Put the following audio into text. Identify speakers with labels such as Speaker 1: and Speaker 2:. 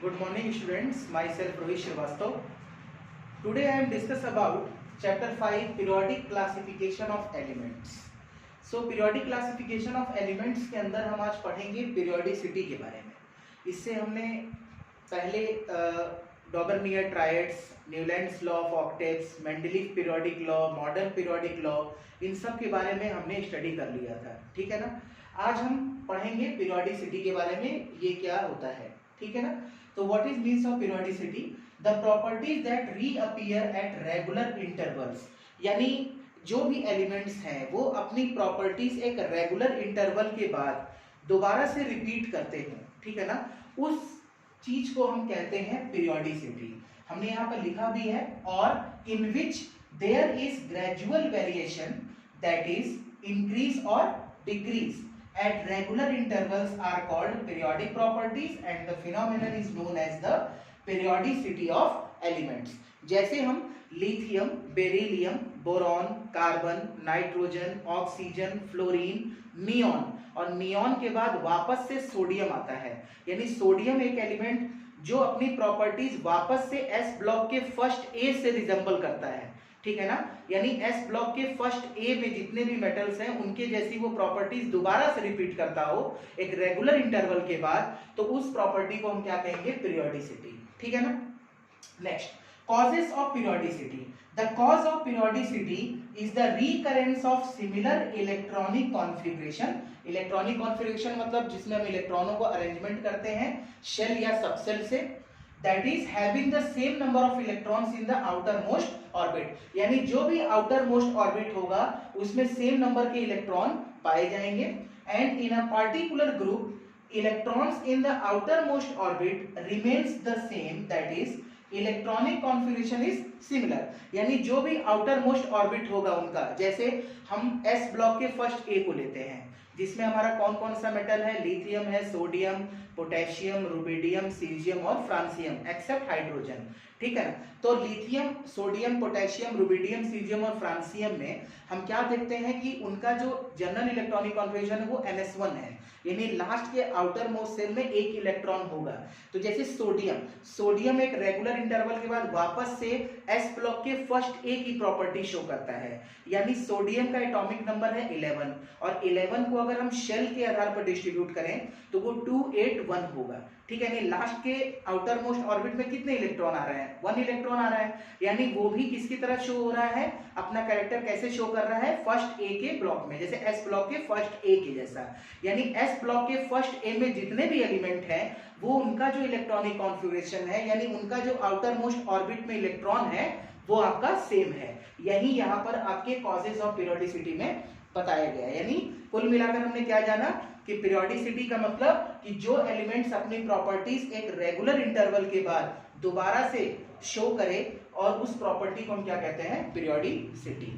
Speaker 1: Good morning students, myself Rohit Srivastava. Today I am discuss about chapter 5 periodic classification of elements. So periodic classification of elements के अंदर हम आज पढ़ेंगे periodicity के बारे में. इससे हमने पहले Dobereiner triads, Newlands law of octaves, Mendeleev periodic law, modern periodic law, इन सब के बारे में हमने स्टडी कर लिया था. ठीक है ना. आज हम पढ़ेंगे पीरियोडिसिटी के बारे में, ये क्या होता है. ठीक है ना. तो what is means of periodicity? The properties that reappear at regular intervals. यानी जो भी एलिमेंट्स हैं वो अपनी प्रॉपर्टीज एक रेगुलर इंटरवल के बाद दोबारा से रिपीट करते हैं. ठीक है ना. उस चीज को हम कहते हैं पीरियोडिसिटी. हमने यहाँ पर लिखा भी है, और in which there is gradual variation that is increase और decrease at regular intervals are called periodic properties and the phenomenon is known as the periodicity of elements. जैसे हम lithium, beryllium, boron, carbon, nitrogen, oxygen, fluorine, neon, और neon के बाद वापस से sodium आता है. यानी सोडियम एक एलिमेंट जो अपनी प्रॉपर्टीज वापस से एस ब्लॉक के फर्स्ट ए से रिजेंबल करता है. ठीक है ना. यानी एस ब्लॉक के फर्स्ट ए में जितने भी मेटल्स हैं उनके जैसी वो प्रॉपर्टीज दोबारा से रिपीट करता हो एक रेगुलर इंटरवल के बाद, तो उस प्रॉपर्टी को हम क्या कहेंगे? पीरियोडिसिटी. ठीक है ना. Next, causes of periodicity. The cause of periodicity is the recurrence of similar electronic configuration. Electronic configuration मतलब जिसमें हम इलेक्ट्रॉनों को अरेंजमेंट करते हैं शेल या सबसेल से, that is having the same number of electrons in the outermost orbit. यानी जो भी outermost orbit होगा उसमें सेम नंबर के इलेक्ट्रॉन पाए जाएंगे. and in a particular group electrons in the outermost orbit remains the same, that is electronic configuration is similar. यानी जो भी outermost orbit होगा उनका, जैसे हम s ब्लॉक के फर्स्ट a को लेते हैं जिसमें हमारा कौन कौन सा मेटल है? लिथियम है, सोडियम, पोटेशियम, रुबिडियम, सीजियम और फ्रांसियम, एक्सेप्ट हाइड्रोजन. ठीक है. तो lithium, sodium, potassium, rubidium, caesium और फ्रांसियम में हम क्या देखते हैं कि उनका जो जनरल इलेक्ट्रॉनिक कॉन्फ़िगरेशन है वो ns1 है. यानी लास्ट के आउटर मोस्ट सेल में एक इलेक्ट्रॉन होगा. तो जैसे सोडियम एक रेगुलर इंटरवल के बाद वापस से एस ब्लॉक के फर्स्ट ए की प्रॉपर्टी शो करता है. यानी सोडियम का एटॉमिक नंबर है 11, और 11 को अगर हम शेल के आधार पर डिस्ट्रीब्यूट करें तो वो 281 होगा. ठीक है. यानी लास्ट के आउटर मोस्ट ऑर्बिट में कितने इलेक्ट्रॉन आ रहे हैं? 1 इलेक्ट्रॉन आ रहा है. यानी वो भी किसकी तरह शो हो रहा है? अपना कैरेक्टर कैसे शो कर रहा है? फर्स्ट ए के ब्लॉक में, जैसे एस ब्लॉक के फर्स्ट ए के जैसा. यानी एस ब्लॉक के फर्स्ट ए में जितने भी एलिमेंट हैं वो उनका जो इलेक्ट्रॉनिक कॉन्फ़िगरेशन है, यानी उनका जो आउटर मोस्ट ऑर्बिट में इलेक्ट्रॉन है वो आपका सेम है. यही यहाँ पर आपके कॉजेस ऑफ पीरियोडिसिटी में बताया गया. यानी कुल मिलाकर हमने क्या जाना कि पीरियोडिसिटी का मतलब कि जो एलिमेंट्स अपनी प्रॉपर्टीज एक रेगुलर इंटरवल के बाद दोबारा से शो करे, और उस प्रॉपर्टी को हम क्या कहते हैं? पीरियोडिसिटी.